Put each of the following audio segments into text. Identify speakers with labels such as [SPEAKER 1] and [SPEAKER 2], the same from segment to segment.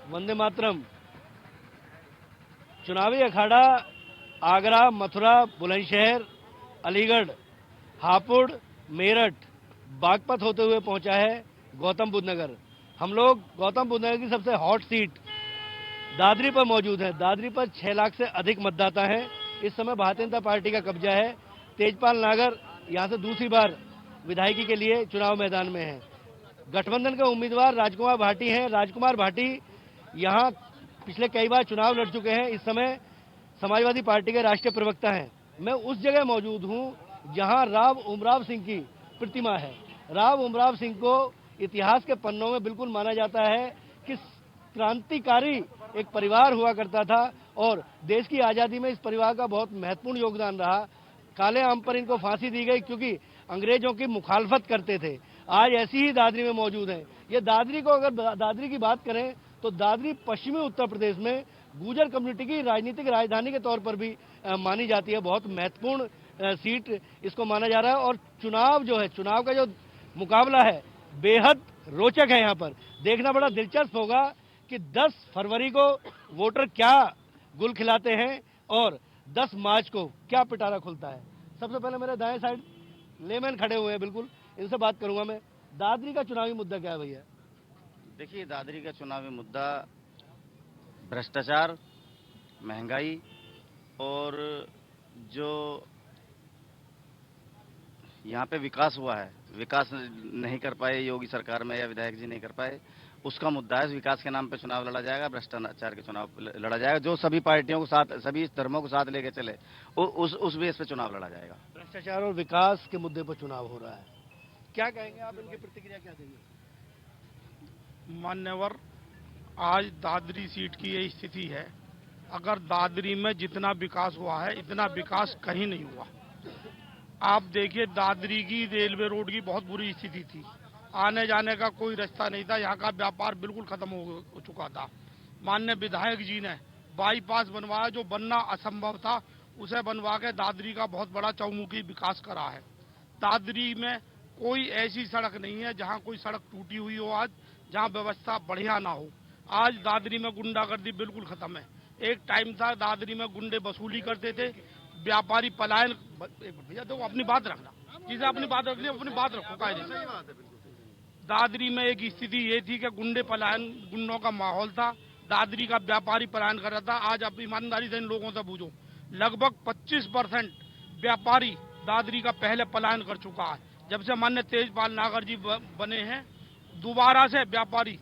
[SPEAKER 1] वंदे मातरम। चुनावी अखाड़ा आगरा, मथुरा, बुलंदशहर, अलीगढ़, हापुड़, मेरठ, बागपत होते हुए पहुंचा है गौतम बुद्ध नगर। हम लोग गौतम बुद्ध नगर की सबसे हॉट सीट दादरी पर मौजूद है। दादरी पर 6 लाख से अधिक मतदाता हैं। इस समय भारतीय जनता पार्टी का कब्जा है। तेजपाल नागर यहां से दूसरी बार विधायकी के लिए चुनाव मैदान में है। गठबंधन के उम्मीदवार राजकुमार भाटी हैं। राजकुमार भाटी यहां पिछले कई बार चुनाव लड़ चुके हैं। इस समय समाजवादी पार्टी के राष्ट्रीय प्रवक्ता हैं। मैं उस जगह मौजूद हूं जहां राव उमराव सिंह की प्रतिमा है। राव उमराव सिंह को इतिहास के पन्नों में बिल्कुल माना जाता है कि क्रांतिकारी एक परिवार हुआ करता था और देश की आज़ादी में इस परिवार का बहुत महत्वपूर्ण योगदान रहा। काले आम पर इनको फांसी दी गई क्योंकि अंग्रेजों की मुखालफत करते थे। आज ऐसी ही दादरी में मौजूद हैं। ये दादरी को अगर दादरी की बात करें तो दादरी पश्चिमी उत्तर प्रदेश में गुर्जर कम्युनिटी की राजनीतिक राजधानी के तौर पर भी मानी जाती है। बहुत महत्वपूर्ण सीट इसको माना जा रहा है और चुनाव जो है, चुनाव का जो मुकाबला है बेहद रोचक है। यहाँ पर देखना बड़ा दिलचस्प होगा कि 10 फरवरी को वोटर क्या गुल खिलाते हैं और 10 मार्च को क्या पिटारा खुलता है। सबसे पहले मेरे दाएं साइड लेमैन खड़े हुए हैं, बिल्कुल इनसे बात करूंगा मैं। दादरी का चुनावी मुद्दा क्या है भैया?
[SPEAKER 2] देखिए, दादरी का चुनावी मुद्दा भ्रष्टाचार, महंगाई और जो यहाँ पे विकास हुआ है, विकास नहीं कर पाए योगी सरकार में या विधायक जी नहीं कर पाए, उसका मुद्दा है। विकास के नाम पे चुनाव लड़ा जाएगा, भ्रष्टाचार के चुनाव लड़ा जाएगा। जो सभी पार्टियों को साथ, सभी धर्मों को साथ लेके चले, उस बेस पे चुनाव लड़ा जाएगा।
[SPEAKER 1] भ्रष्टाचार और विकास के मुद्दे पर चुनाव हो रहा है, क्या कहेंगे आप? इनकी प्रतिक्रिया क्या देंगे?
[SPEAKER 3] मान्यवर, आज दादरी सीट की ये स्थिति है। अगर दादरी में जितना विकास हुआ है इतना विकास कहीं नहीं हुआ। आप देखिए, दादरी की रेलवे रोड की बहुत बुरी स्थिति थी, आने जाने का कोई रास्ता नहीं था, यहाँ का व्यापार बिल्कुल खत्म हो चुका था। माननीय विधायक जी ने बाईपास बनवाया, जो बनना असंभव था, उसे बनवा के दादरी का बहुत बड़ा चौमुखी विकास करा है। दादरी में कोई ऐसी सड़क नहीं है जहाँ कोई सड़क टूटी हुई हो आज, जहाँ व्यवस्था बढ़िया ना हो। आज दादरी में गुंडागर्दी बिल्कुल खत्म है। एक टाइम था दादरी में गुंडे वसूली करते थे, व्यापारी पलायन। भैया देखो, अपनी बात रखना, जिसे अपनी बात रखनी अपनी बात रखो। कायदे दादरी में एक स्थिति ये थी कि गुंडे पलायन, गुंडों का माहौल था। दादरी का व्यापारी पलायन कर रहा था। आज आप ईमानदारी से इन लोगों से पूछो, लगभग 25% व्यापारी दादरी का पहले पलायन कर चुका है। जब से माननीय तेजपाल नागर जी बने हैं, दोबारा से व्यापारी।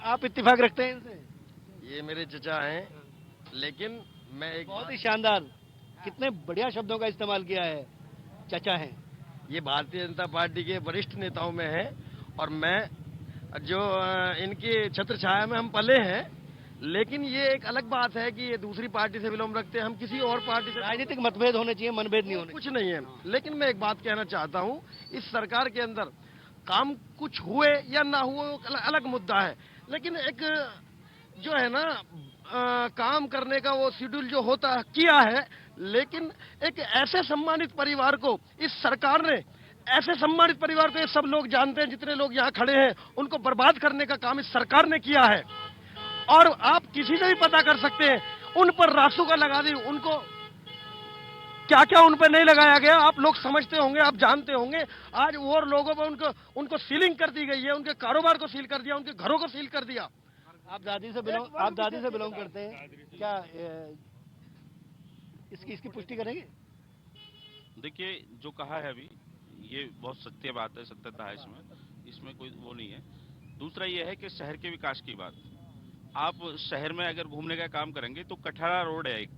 [SPEAKER 1] आप इत्तेफाक रखते हैं इनसे?
[SPEAKER 4] ये मेरे चचा हैं, लेकिन मैं एक
[SPEAKER 1] बहुत ही शानदार, कितने बढ़िया शब्दों का इस्तेमाल किया है, चचा हैं।
[SPEAKER 4] ये भारतीय जनता पार्टी के वरिष्ठ नेताओं में है और मैं जो इनकी छत्र छाया में हम पले हैं। लेकिन ये एक अलग बात है कि ये दूसरी पार्टी से विलोम रखते हैं, हम किसी और पार्टी से।
[SPEAKER 1] राजनीतिक मतभेद होने चाहिए, मनभेद नहीं होने।
[SPEAKER 4] कुछ नहीं है। लेकिन मैं एक बात कहना चाहता हूँ, इस सरकार के अंदर काम कुछ हुए या ना हुए वो अलग मुद्दा है, लेकिन एक जो है ना काम करने का वो शेड्यूल जो होता है किया है। लेकिन एक ऐसे सम्मानित परिवार को इस सरकार ने, ऐसे सम्मानित परिवार को ये सब लोग जानते हैं, जितने लोग यहाँ खड़े हैं, उनको बर्बाद करने का काम इस सरकार ने किया है। और आप किसी से भी पता कर सकते हैं, उन पर रासू का लगा दी, उनको क्या क्या उन पर नहीं लगाया गया आप लोग समझते होंगे, आप जानते होंगे। आज और लोगों पर उनको सीलिंग कर दी गई है, उनके कारोबार को सील कर दिया, उनके घरों को सील कर दिया।
[SPEAKER 1] आप दादी से बिलोंग करते हैं क्या? इसकी पुष्टि करेंगे?
[SPEAKER 5] देखिए, जो कहा है अभी, ये बहुत सत्य बात है, सत्यता है इसमें कोई वो नहीं है। दूसरा ये है कि शहर के विकास की बात, आप शहर में अगर घूमने का काम करेंगे तो कठहरा रोड है एक,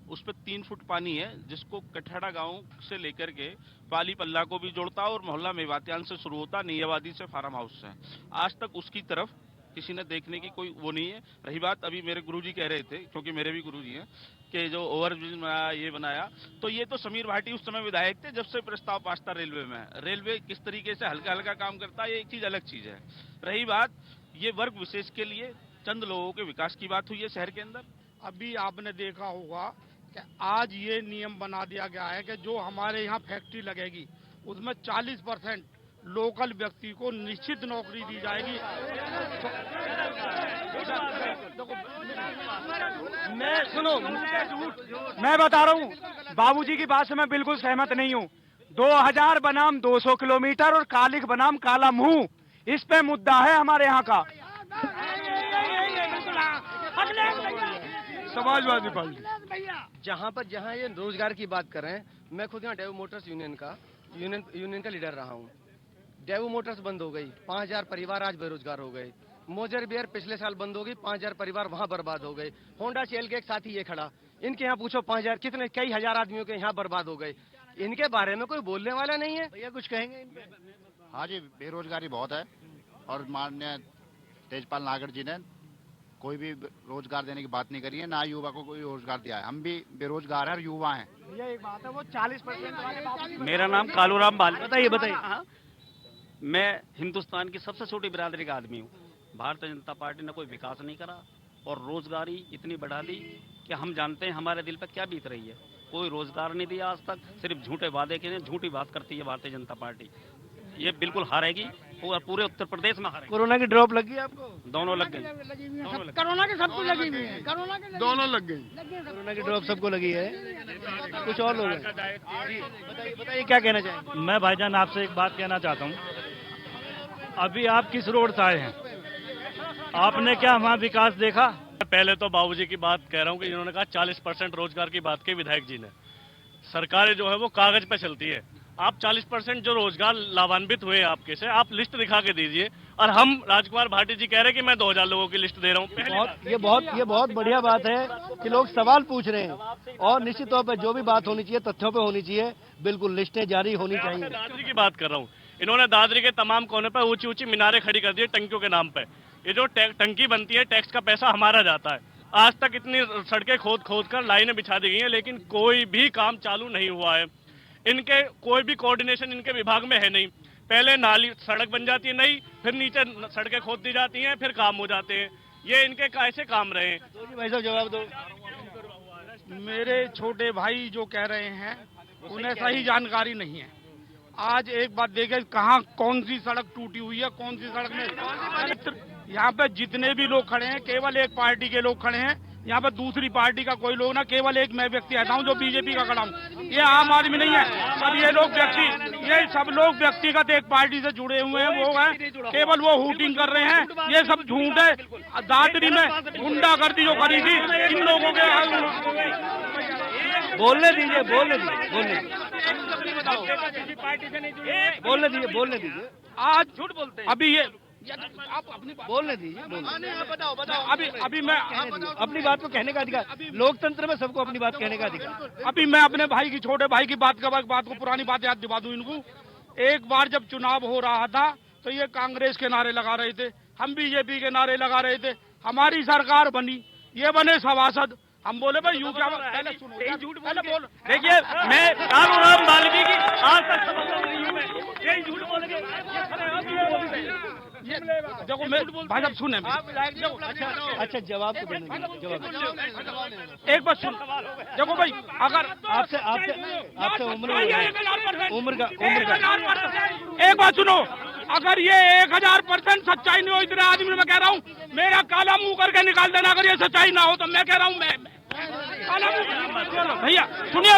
[SPEAKER 5] उस पर 3 फुट पानी है, जिसको कठहरा गांव से लेकर के पाली पल्ला को भी जोड़ता है और मोहल्ला मेवात्यान से शुरू होता, नीलावादी से फार्म हाउस से। आज तक उसकी तरफ किसी ने देखने की कोई वो नहीं है। रही बात, अभी मेरे गुरुजी कह रहे थे, क्योंकि मेरे भी गुरुजी हैं, कि जो ओवरब्रिज बनाया, ये बनाया, तो ये तो समीर भाटी उस समय विधायक थे जब से प्रस्ताव पास था रेलवे में। रेलवे किस तरीके से हल्का हल्का काम करता है, ये एक चीज अलग चीज है। रही बात, ये वर्ग विशेष के लिए चंद लोगों के विकास की बात हुई है शहर के अंदर।
[SPEAKER 3] अभी आपने देखा होगा कि आज ये नियम बना दिया गया है कि जो हमारे यहाँ फैक्ट्री लगेगी उसमें 40% लोकल व्यक्ति को निश्चित नौकरी दी जाएगी।
[SPEAKER 6] मैं बता रहा हूँ, बाबूजी की बात से मैं बिल्कुल सहमत नहीं हूँ। 2000 बनाम 200 किलोमीटर और कालिक बनाम काला मुंह, इस पे मुद्दा है हमारे यहाँ का।
[SPEAKER 3] समाजवादी पार्टी
[SPEAKER 4] जहाँ ये रोजगार की बात कर रहे हैं, मैं खुद यहाँ डेवो मोटर्स यूनियन का लीडर रहा हूँ। डेवो मोटर्स बंद हो गई, 5000 परिवार आज बेरोजगार हो गए। मोजर बियर पिछले साल बंद हो गई, 5000 परिवार वहाँ बर्बाद हो गए। होंडा शेल के एक साथी ये खड़ा, इनके यहाँ पूछो 5000 कितने कई हजार आदमियों के यहाँ बर्बाद हो गए। इनके बारे में कोई बोलने वाला नहीं है।
[SPEAKER 1] भैया कुछ कहेंगे?
[SPEAKER 7] हाँ जी, बेरोजगारी बहुत है और माननीय तेजपाल नागर जी ने कोई भी रोजगार देने की बात नहीं करी है, ना युवा को कोई रोजगार दिया है। हम भी बेरोजगार हैं और युवा हैं।
[SPEAKER 6] भैया एक बात है, वो 40%।
[SPEAKER 8] मेरा नाम कालूराम बाल।
[SPEAKER 1] बताइए।
[SPEAKER 8] मैं हिंदुस्तान की सबसे छोटी बिरादरी का आदमी हूँ। भारतीय जनता पार्टी ने कोई विकास नहीं करा और रोजगारी इतनी बढ़ा दी कि हम जानते हैं हमारे दिल पर क्या बीत रही है। कोई रोजगार नहीं दिया आज तक, सिर्फ झूठे वादे के लिए झूठी बात करती है भारतीय जनता पार्टी। ये बिल्कुल हारेगी और पूरे उत्तर प्रदेश में हारेगी।
[SPEAKER 1] कोरोना की ड्रॉप लगी आपको?
[SPEAKER 8] दोनों लग गई।
[SPEAKER 6] कोरोना के सबको लगी हुई है,
[SPEAKER 3] दोनों लग गई।
[SPEAKER 1] कोरोना की ड्रॉप सबको लगी है। कुछ और लोग हैं? बताइए क्या कहना चाहेंगे?
[SPEAKER 6] मैं भाईजान आपसे एक बात कहना चाहता हूँ। अभी आप किस रोड से आए हैं? आपने क्या वहाँ विकास देखा?
[SPEAKER 9] पहले तो बाबूजी की बात कह रहा हूँ कि इन्होंने कहा 40% रोजगार की बात की विधायक जी ने। सरकारें जो है वो कागज पे चलती है। आप 40% जो रोजगार लाभान्वित हुए आपके से, आप लिस्ट दिखा के दीजिए। और हम राजकुमार भाटी जी कह रहे हैं कि मैं 2000 लोगों की लिस्ट दे रहा हूँ।
[SPEAKER 1] ये बहुत बढ़िया बात है कि लोग सवाल पूछ रहे हैं और निश्चित तौर पर जो भी बात होनी चाहिए तथ्यों पे होनी चाहिए। बिल्कुल लिस्टें जारी होनी चाहिए।
[SPEAKER 9] दादरी की बात कर रहा हूँ। इन्होंने दादरी के तमाम कोने पर ऊंची ऊंची मीनारें खड़ी कर दी है टंकियों के नाम पे। ये जो टंकी बनती है, टैक्स का पैसा हमारा जाता है। आज तक इतनी सड़कें खोद कर लाइनें बिछा दी गई हैं, लेकिन कोई भी काम चालू नहीं हुआ है। इनके कोई भी कोऑर्डिनेशन इनके विभाग में है नहीं। पहले नाली सड़क बन जाती है नहीं, फिर नीचे सड़कें खोद दी जाती हैं, फिर काम हो जाते हैं। ये इनके कैसे काम रहे हैं?
[SPEAKER 1] भाई साहब जवाब दो।
[SPEAKER 3] मेरे छोटे भाई जो कह रहे हैं उन्हें सही जानकारी नहीं है। आज एक बात देखें, कहाँ कौन सी सड़क टूटी हुई है, कौन सी सड़क में। यहाँ पे जितने भी लोग खड़े हैं केवल एक पार्टी के लोग खड़े हैं। यहाँ पे दूसरी पार्टी का कोई लोग ना, केवल एक मैं व्यक्ति आता हूँ जो बीजेपी का खड़ा हूँ। ये आम आदमी नहीं है। सब ये सब लोग व्यक्तिगत एक पार्टी से जुड़े हुए हैं। वो हैं केवल वो हूटिंग कर रहे हैं। ये सब झूठ है। दादरी में गुंडागर्दी जो करी थी इन लोगों के।
[SPEAKER 1] बोलने दीजिए।
[SPEAKER 3] आज झूठ बोलते हैं। अभी ये
[SPEAKER 1] आप अपनी बोलने दीजिए।
[SPEAKER 3] बताओ। अभी मैं
[SPEAKER 1] अपनी बात को कहने का अधिकार, लोकतंत्र में सबको अपनी बात कहने का अधिकार।
[SPEAKER 3] अभी मैं अपने भाई की, छोटे भाई की बात को पुरानी बात याद दिला दूं इनको। एक बार जब चुनाव हो रहा था तो ये कांग्रेस के नारे लगा रहे थे, हम बीजेपी के नारे लगा रहे थे। हमारी सरकार बनी, ये बने सभासद। हम बोले भाई यूं क्या, पहले सुनो, पहले बोल।
[SPEAKER 9] देखिए, मैं कालूराम वाल्मीकि आज तक यही झूठ बोल के
[SPEAKER 3] देखो मैं भाई साहब सुने।
[SPEAKER 1] अच्छा जवाब तो देने दीजिए, जवाब।
[SPEAKER 3] एक बात सुन, देखो भाई, अगर
[SPEAKER 1] आपसे उम्र का
[SPEAKER 3] एक बात सुनो, अगर ये 1000% सच्चाई नहीं हो, इतने आदमी मैं कह रहा हूँ, मेरा काला मुंह करके निकाल देना। अगर ये सच्चाई ना हो तो मैं कह रहा हूँ, मैं काला मुंह। भैया सुनिए,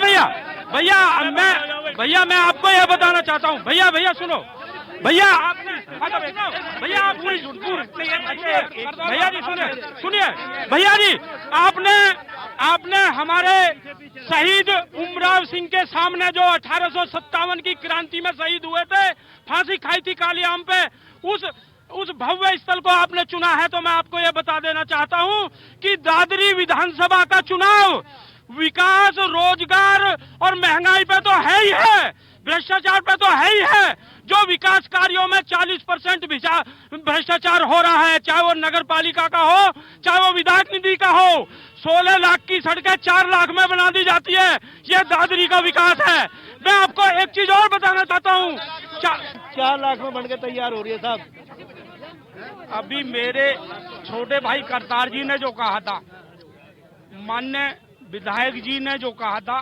[SPEAKER 3] भैया मैं आपको ये बताना चाहता हूँ। भैया सुनो, भैया आप पूरी भैया जी सुनिए भैया जी, आपने हमारे शहीद उमराव सिंह के सामने जो 1857 की क्रांति में शहीद हुए थे, फांसी खाई थी काली आम पे, उस भव्य स्थल को आपने चुना है। तो मैं आपको ये बता देना चाहता हूँ कि दादरी विधानसभा का चुनाव विकास, रोजगार और महंगाई पे तो है ही है, भ्रष्टाचार पे तो है ही है। जो विकास कार्यों में 40% भ्रष्टाचार हो रहा है, चाहे वो नगर पालिका का हो, चाहे वो विधायक निधि का हो। 16 लाख की सड़कें 4 लाख में बना दी जाती है। ये दादरी का विकास है। मैं आपको एक चीज और बताना चाहता हूँ,
[SPEAKER 1] 4 लाख में बनकर तैयार हो रही है साहब।
[SPEAKER 3] अभी मेरे छोटे भाई करतार जी ने जो कहा था, माननीय विधायक जी ने जो कहा था,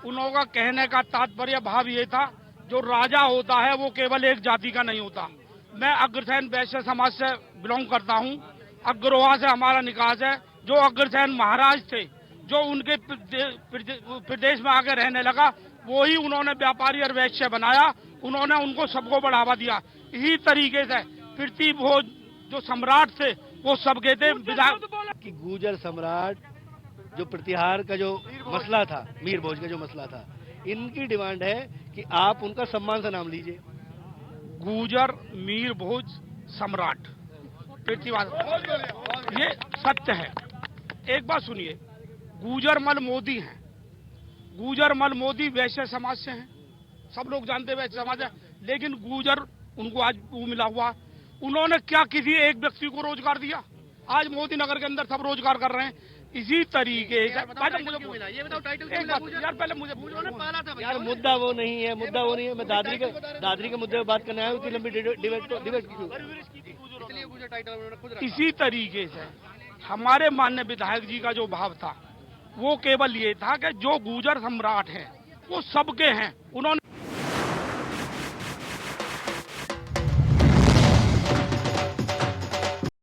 [SPEAKER 3] उनका कहने का तात्पर्य भाव ये था जो राजा होता है वो केवल एक जाति का नहीं होता। मैं अग्रसेन वैश्य समाज से बिलोंग करता हूँ। अग्रवाह से हमारा निकास है। जो अग्रसेन महाराज थे, जो उनके प्रदेश में आके रहने लगा, वो ही उन्होंने व्यापारी और वैश्य बनाया। उन्होंने उनको सबको बढ़ावा दिया। इसी तरीके से पृथ्वी भोज जो सम्राट थे वो सबके थे
[SPEAKER 1] कि गुर्जर सम्राट जो प्रतिहार का जो मसला था, मीर भोज का जो मसला था, इनकी डिमांड है कि आप उनका सम्मान से नाम लीजिए।
[SPEAKER 3] गुर्जर मीर भोज सम्राट पृथ्वीराज, ये सत्य है। एक बात सुनिए, गुर्जर मल मोदी हैं। गुर्जर मल मोदी वैश्य समाज से हैं, सब लोग जानते हैं वैश्य समाज है। लेकिन गुर्जर उनको आज वो मिला हुआ, उन्होंने क्या किसी एक व्यक्ति को रोजगार दिया? आज मोदी नगर के अंदर सब रोजगार कर रहे हैं। इसी तरीके से यार पहले मुझे
[SPEAKER 1] यार मुद्दा वो नहीं है, मुद्दा वो नहीं है। मैं दादरी के मुद्दे पर बात करने आया हूँ। इतनी लंबी डिबेट क्यों?
[SPEAKER 3] इसी तरीके से हमारे माननीय विधायक जी का जो भाव था वो केवल ये था कि जो गुर्जर सम्राट हैं वो सबके हैं। उन्होंने